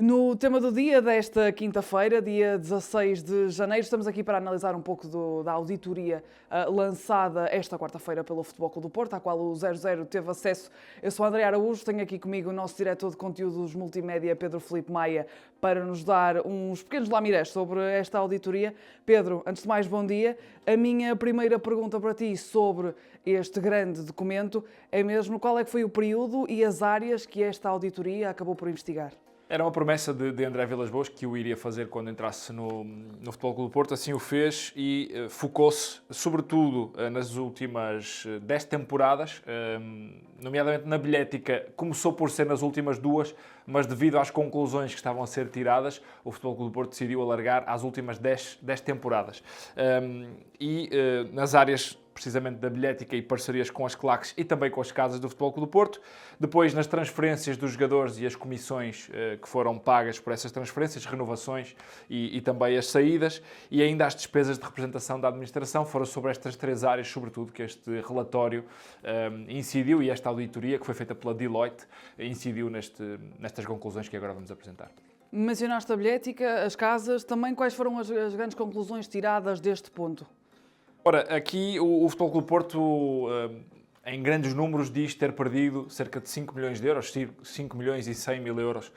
No tema do dia desta quinta-feira, dia 16 de janeiro, estamos aqui para analisar um pouco da auditoria lançada esta quarta-feira pelo Futebol Clube do Porto, à qual o 00 teve acesso. Eu sou a André Araújo, tenho aqui comigo o nosso diretor de conteúdos multimédia, Pedro Filipe Maia, para nos dar uns pequenos lamirés sobre esta auditoria. Pedro, antes de mais, bom dia. A minha primeira pergunta para ti sobre este grande documento é mesmo qual é que foi o período e as áreas que esta auditoria acabou por investigar? Era uma promessa de André Vilas-Boas que o iria fazer quando entrasse no Futebol Clube do Porto, assim o fez e focou-se sobretudo nas últimas 10 temporadas, nomeadamente na bilhética. Começou por ser nas últimas duas, mas devido às conclusões que estavam a ser tiradas, o Futebol Clube do Porto decidiu alargar às últimas 10 temporadas. Nas áreas precisamente da bilhética e parcerias com as claques e também com as casas do Futebol Clube do Porto. Depois, nas transferências dos jogadores e as comissões que foram pagas por essas transferências, renovações e também as saídas, e ainda as despesas de representação da administração. Foram sobre estas três áreas, sobretudo, que este relatório incidiu, e esta auditoria, que foi feita pela Deloitte, incidiu nestas conclusões que agora vamos apresentar. Mencionaste a bilhética, as casas, também quais foram as grandes conclusões tiradas deste ponto? Ora, aqui o Futebol Clube do Porto, em grandes números, diz ter perdido cerca de 5 milhões de euros, 5 milhões e 100 mil euros,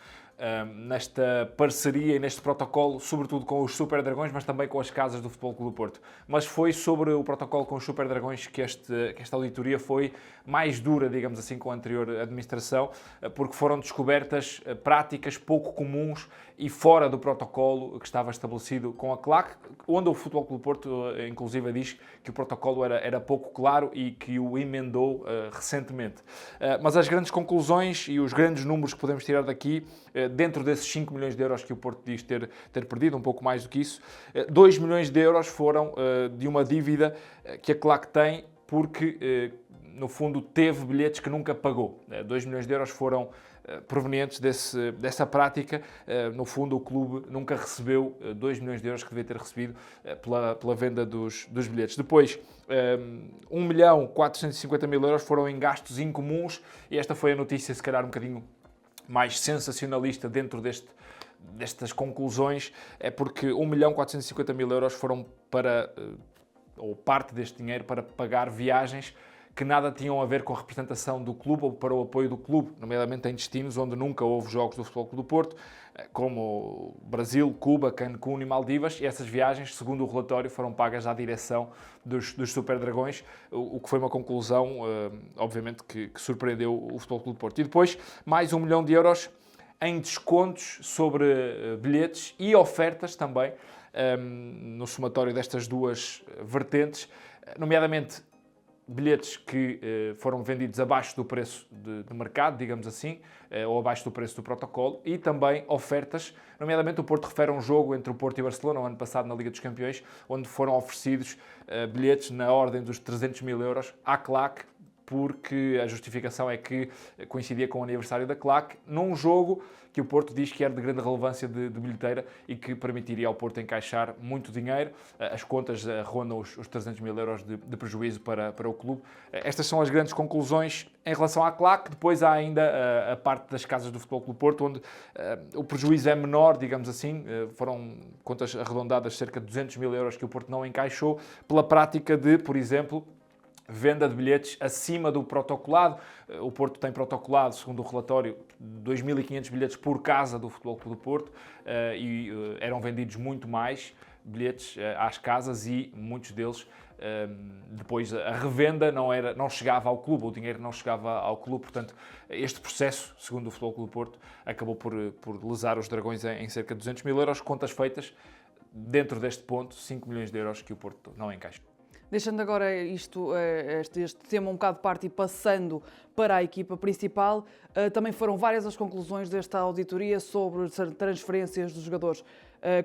nesta parceria e neste protocolo, sobretudo com os Super Dragões, mas também com as casas do Futebol Clube do Porto. Mas foi sobre o protocolo com os Super Dragões que esta auditoria foi mais dura, digamos assim, com a anterior administração, porque foram descobertas práticas pouco comuns e fora do protocolo que estava estabelecido com a CLAC, onde o Futebol Clube do Porto, inclusive, diz que o protocolo era pouco claro e que o emendou recentemente. Mas as grandes conclusões e os grandes números que podemos tirar daqui, dentro desses 5 milhões de euros que o Porto diz ter perdido, um pouco mais do que isso, 2 milhões de euros foram de uma dívida que a CLAC tem porque, no fundo, teve bilhetes que nunca pagou. 2 milhões de euros foram provenientes dessa prática. No fundo, o clube nunca recebeu 2 milhões de euros que devia ter recebido pela venda dos bilhetes. Depois, 1.450.000 euros foram em gastos incomuns, e esta foi a notícia, se calhar, um bocadinho mais sensacionalista dentro destas conclusões, é porque 1.450.000 euros foram ou parte deste dinheiro, para pagar viagens que nada tinham a ver com a representação do clube ou para o apoio do clube, nomeadamente em destinos onde nunca houve jogos do Futebol Clube do Porto, como Brasil, Cuba, Cancún e Maldivas, e essas viagens, segundo o relatório, foram pagas à direção dos Super Dragões, o que foi uma conclusão, obviamente, que surpreendeu o Futebol Clube do Porto. E depois, mais 1 milhão de euros em descontos sobre bilhetes e ofertas também, no somatório destas duas vertentes, nomeadamente bilhetes que foram vendidos abaixo do preço de mercado, digamos assim, ou abaixo do preço do protocolo, e também ofertas, nomeadamente o Porto refere a um jogo entre o Porto e o Barcelona, o ano passado na Liga dos Campeões, onde foram oferecidos bilhetes na ordem dos 300 mil euros à CLAC, porque a justificação é que coincidia com o aniversário da CLAC, num jogo que o Porto diz que era de grande relevância de bilheteira e que permitiria ao Porto encaixar muito dinheiro. As contas rondam os 300 mil euros de prejuízo para o clube. Estas são as grandes conclusões em relação à CLAC. Depois há ainda a parte das casas do Futebol Clube do Porto, onde o prejuízo é menor, digamos assim. Foram contas arredondadas, cerca de 200 mil euros que o Porto não encaixou, pela prática de, por exemplo, venda de bilhetes acima do protocolado. O Porto tem protocolado, segundo o relatório, 2.500 bilhetes por casa do Futebol Clube do Porto, e eram vendidos muito mais bilhetes às casas, e muitos deles, depois a revenda não chegava ao clube, o dinheiro não chegava ao clube. Portanto, este processo, segundo o Futebol Clube do Porto, acabou por lesar os Dragões em cerca de 200 mil euros, contas feitas dentro deste ponto, 5 milhões de euros que o Porto não encaixa. Deixando agora este tema um bocado de parte e passando para a equipa principal, também foram várias as conclusões desta auditoria sobre transferências dos jogadores.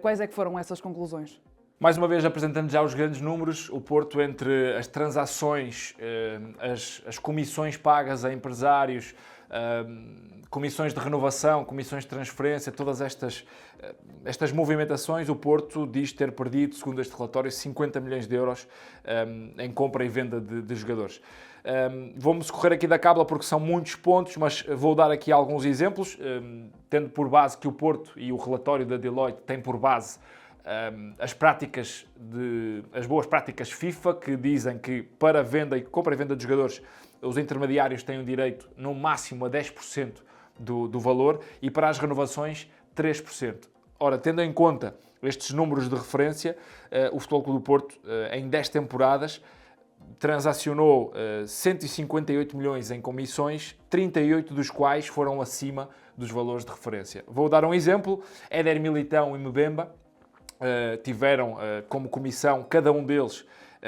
Quais é que foram essas conclusões? Mais uma vez, apresentando já os grandes números, o Porto, entre as transações, as comissões pagas a empresários, comissões de renovação, comissões de transferência, todas estas movimentações, o Porto diz ter perdido, segundo este relatório, 50 milhões de euros em compra e venda de jogadores. Vou-me socorrer aqui da cábula porque são muitos pontos, mas vou dar aqui alguns exemplos, tendo por base que o Porto e o relatório da Deloitte têm por base as boas práticas FIFA, que dizem que para venda e compra e venda de jogadores, os intermediários têm o direito no máximo a 10% do valor e para as renovações 3%. Ora, tendo em conta estes números de referência, o Futebol Clube do Porto, em 10 temporadas, transacionou 158 milhões em comissões, 38 dos quais foram acima dos valores de referência. Vou dar um exemplo. Éder Militão e Mbemba tiveram como comissão, cada um deles,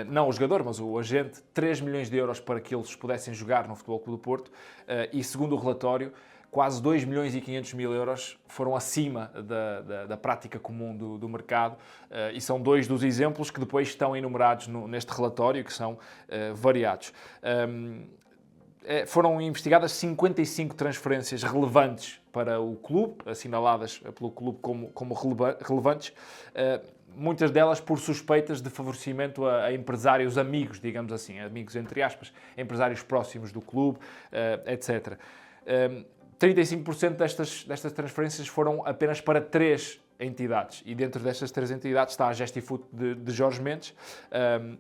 não o jogador, mas o agente, 3 milhões de euros para que eles pudessem jogar no Futebol Clube do Porto e, segundo o relatório, quase 2 milhões e 500 mil euros foram acima da prática comum do mercado e são dois dos exemplos que depois estão enumerados neste relatório, que são variados. Foram investigadas 55 transferências relevantes para o clube, assinaladas pelo clube como relevantes, muitas delas por suspeitas de favorecimento a empresários amigos, digamos assim, amigos entre aspas, empresários próximos do clube, etc. 35% destas transferências foram apenas para 3 entidades e dentro destas 3 entidades está a Gestifoot de Jorge Mendes,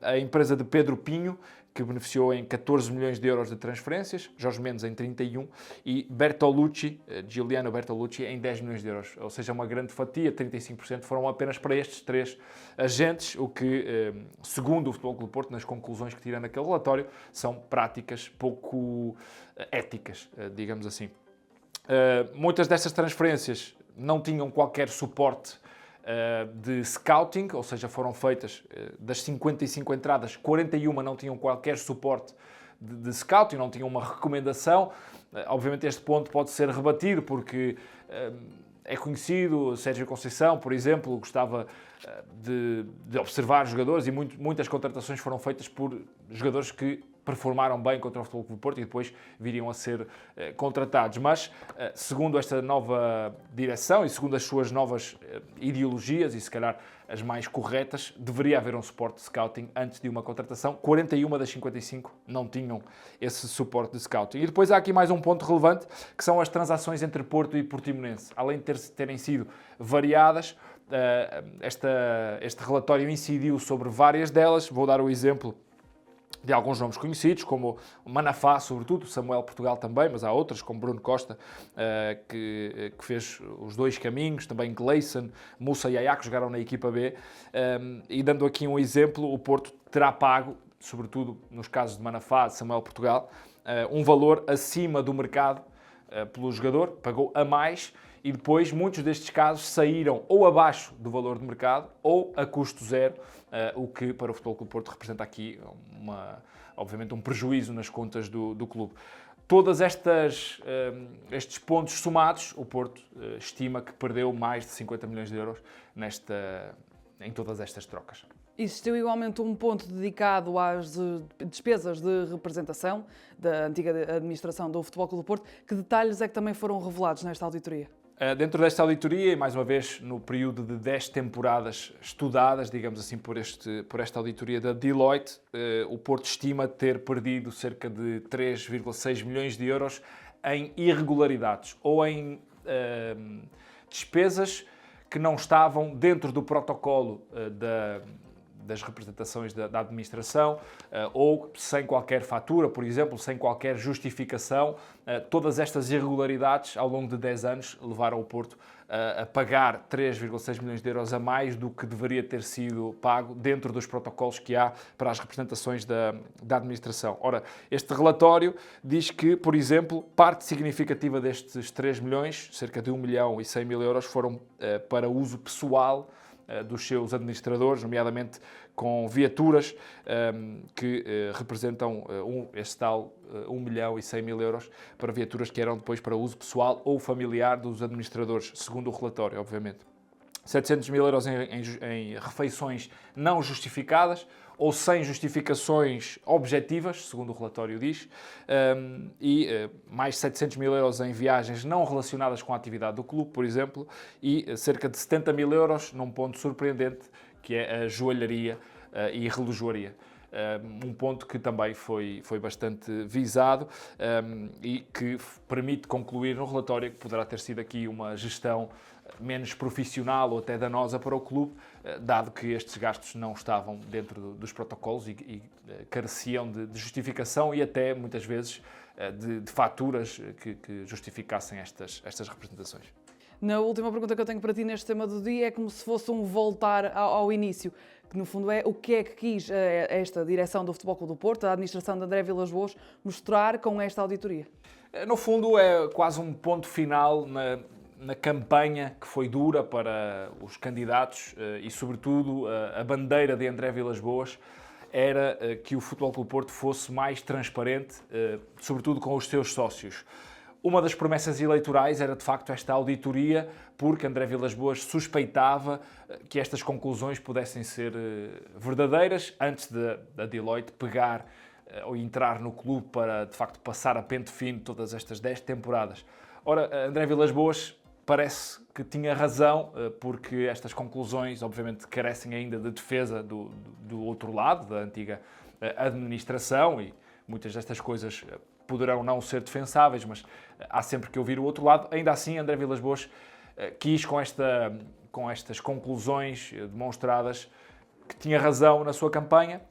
a empresa de Pedro Pinho, que beneficiou em 14 milhões de euros de transferências, Jorge Mendes em 31 e Giuliano Bertolucci em 10 milhões de euros, ou seja, uma grande fatia, 35% foram apenas para estes 3 agentes, o que, segundo o Futebol Clube do Porto, nas conclusões que tira naquele relatório, são práticas pouco éticas, digamos assim. Muitas destas transferências não tinham qualquer suporte de scouting, ou seja, foram feitas das 55 entradas, 41 não tinham qualquer suporte de scouting, não tinham uma recomendação. Obviamente este ponto pode ser rebatido porque é conhecido, Sérgio Conceição, por exemplo, gostava de observar jogadores e muitas contratações foram feitas por jogadores que performaram bem contra o Futebol Clube do Porto e depois viriam a ser contratados. Mas, segundo esta nova direção e segundo as suas novas ideologias, e se calhar as mais corretas, deveria haver um suporte de scouting antes de uma contratação. 41 das 55 não tinham esse suporte de scouting. E depois há aqui mais um ponto relevante, que são as transações entre Porto e Portimonense. Além de terem sido variadas, este relatório incidiu sobre várias delas. Vou dar o exemplo de alguns nomes conhecidos, como o Manafá, sobretudo, Samuel Portugal também, mas há outras, como Bruno Costa, que fez os 2 caminhos, também Gleison, Moussa e Yaya, que jogaram na equipa B. E dando aqui um exemplo, o Porto terá pago, sobretudo nos casos de Manafá, de Samuel Portugal, um valor acima do mercado pelo jogador, pagou a mais, e depois muitos destes casos saíram ou abaixo do valor de mercado ou a custo zero, o que para o Futebol Clube do Porto representa aqui, obviamente, um prejuízo nas contas do clube. Todos estes pontos somados, o Porto estima que perdeu mais de 50 milhões de euros em todas estas trocas. Existiu igualmente um ponto dedicado às despesas de representação da antiga administração do Futebol Clube do Porto. Que detalhes é que também foram revelados nesta auditoria? Dentro desta auditoria, e mais uma vez no período de 10 temporadas estudadas, digamos assim, por esta auditoria da Deloitte, o Porto estima ter perdido cerca de 3,6 milhões de euros em irregularidades ou em despesas que não estavam dentro do protocolo das representações da administração ou sem qualquer fatura, por exemplo, sem qualquer justificação. Todas estas irregularidades ao longo de 10 anos levaram o Porto a pagar 3,6 milhões de euros a mais do que deveria ter sido pago dentro dos protocolos que há para as representações da administração. Ora, este relatório diz que, por exemplo, parte significativa destes 3 milhões, cerca de 1 milhão e 100 mil euros, foram para uso pessoal dos seus administradores, nomeadamente com viaturas que representam este tal 1 milhão e 100 mil euros para viaturas que eram depois para uso pessoal ou familiar dos administradores, segundo o relatório, obviamente. 700 mil euros em refeições não justificadas ou sem justificações objetivas, segundo o relatório diz, e mais 700 mil euros em viagens não relacionadas com a atividade do clube, por exemplo, e cerca de 70 mil euros num ponto surpreendente, que é a joalharia e relojoaria. um ponto que também foi bastante visado e que permite concluir no relatório que poderá ter sido aqui uma gestão menos profissional ou até danosa para o clube, dado que estes gastos não estavam dentro dos protocolos e careciam de justificação e até, muitas vezes, de faturas que justificassem estas representações. Na última pergunta que eu tenho para ti neste tema do dia é como se fosse um voltar ao início, que no fundo é o que é que quis esta direção do Futebol Clube do Porto, a administração de André Vilas-Boas, mostrar com esta auditoria? No fundo é quase um ponto final na campanha que foi dura para os candidatos e, sobretudo, a bandeira de André Vilas-Boas era que o Futebol Clube do Porto fosse mais transparente, sobretudo com os seus sócios. Uma das promessas eleitorais era, de facto, esta auditoria, porque André Vilas-Boas suspeitava que estas conclusões pudessem ser verdadeiras antes da Deloitte pegar ou entrar no clube para, de facto, passar a pente fino todas estas 10 temporadas. Ora, André Vilas-Boas parece que tinha razão, porque estas conclusões, obviamente, carecem ainda de defesa do outro lado, da antiga administração, e muitas destas coisas poderão não ser defensáveis, mas há sempre que ouvir o outro lado. Ainda assim, André Vilas-Boas quis, com estas conclusões demonstradas, que tinha razão na sua campanha,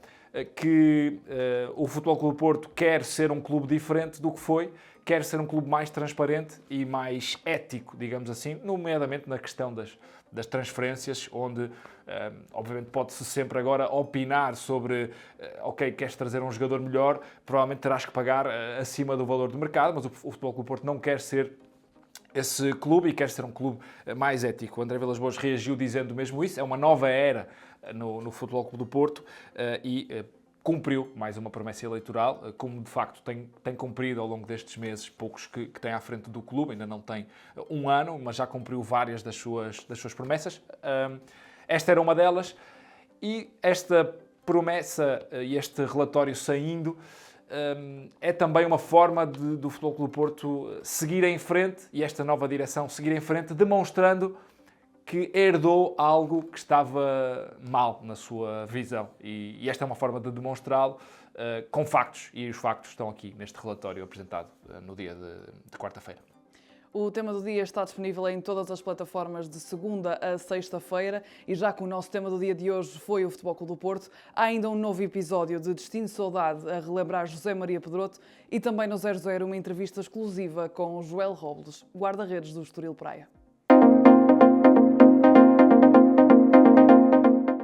que o Futebol Clube do Porto quer ser um clube diferente do que foi, quer ser um clube mais transparente e mais ético, digamos assim, nomeadamente na questão das transferências, onde, obviamente, pode-se sempre agora opinar sobre, ok, queres trazer um jogador melhor, provavelmente terás que pagar acima do valor do mercado, mas o Futebol Clube do Porto não quer ser esse clube e quer ser um clube mais ético. O André Vilas-Boas reagiu dizendo mesmo isso, é uma nova era no Futebol Clube do Porto e cumpriu mais uma promessa eleitoral, como de facto tem cumprido ao longo destes meses, poucos que tem à frente do clube, ainda não tem um ano, mas já cumpriu várias das suas promessas. Esta era uma delas e esta promessa e este relatório saindo é também uma forma do Futebol Clube do Porto seguir em frente e esta nova direção seguir em frente, demonstrando que herdou algo que estava mal na sua visão. E esta é uma forma de demonstrá-lo com factos, e os factos estão aqui neste relatório apresentado no dia de quarta-feira. O tema do dia está disponível em todas as plataformas de segunda a sexta-feira e já que o nosso tema do dia de hoje foi o Futebol Clube do Porto, há ainda um novo episódio de Destino Saudade a relembrar José Maria Pedroto e também no 00 uma entrevista exclusiva com Joel Robles, guarda-redes do Estoril Praia.